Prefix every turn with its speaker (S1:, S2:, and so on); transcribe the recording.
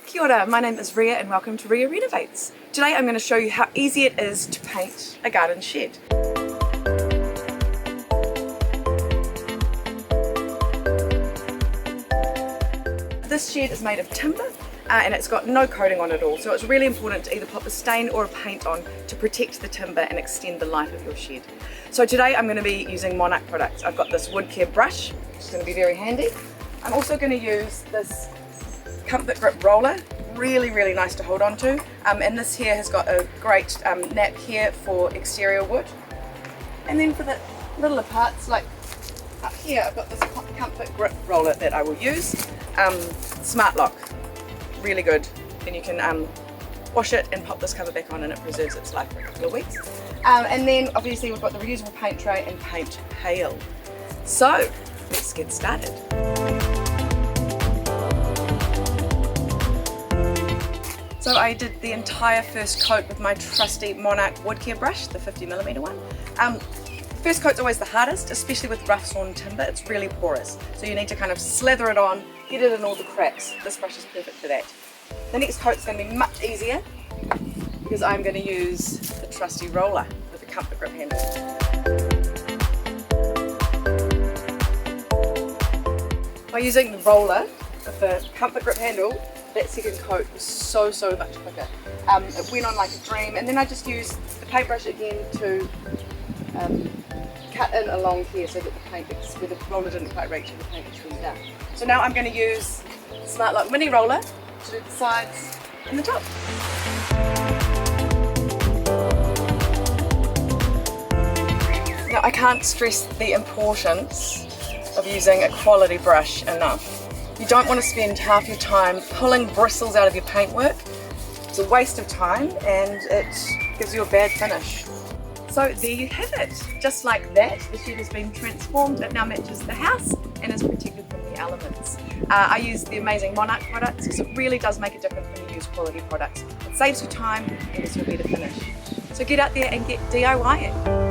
S1: Kia ora, my name is Ria and welcome to Ria Renovates. Today I'm going to show you how easy it is to paint a garden shed. This shed is made of timber and it's got no coating on it at all, so it's really important to either pop a stain or a paint on to protect the timber and extend the life of your shed. So today I'm going to be using Monarch products. I've got this wood care brush, which is going to be very handy. I'm also going to use this comfort grip roller, really nice to hold on to, and this here has got a great nap here for exterior wood. And then for the littler parts, like up here, I've got this comfort grip roller that I will use. Smart lock, really good. Then you can wash it and pop this cover back on and it preserves its life for a couple of weeks. And then obviously we've got the reusable paint tray and paint pail. So let's get started. So I did the entire first coat with my trusty Monarch wood care brush, the 50mm one. First coat's always the hardest, especially with rough sawn timber. It's really porous, so you need to kind of slather it on, get it in all the cracks. This brush is perfect for that. The next coat's going to be much easier because I'm going to use the trusty roller with the comfort grip handle. By using the roller with the comfort grip handle, that second coat was so much quicker. It went on like a dream, and then I just used the paintbrush again to cut in along here so that the paint, where the roller didn't quite reach and the paint trimmed down. So now I'm going to use the Smart Lock mini roller to do the sides and the top. Now I can't stress the importance of using a quality brush enough. You don't want to spend half your time pulling bristles out of your paintwork. It's a waste of time and it gives you a bad finish. So there you have it. Just like that, the shed has been transformed. It now matches the house and is protected from the elements. I use the amazing Monarch products because it really does make a difference when you use quality products. It saves you time and gives you a better finish. So get out there and get DIY it.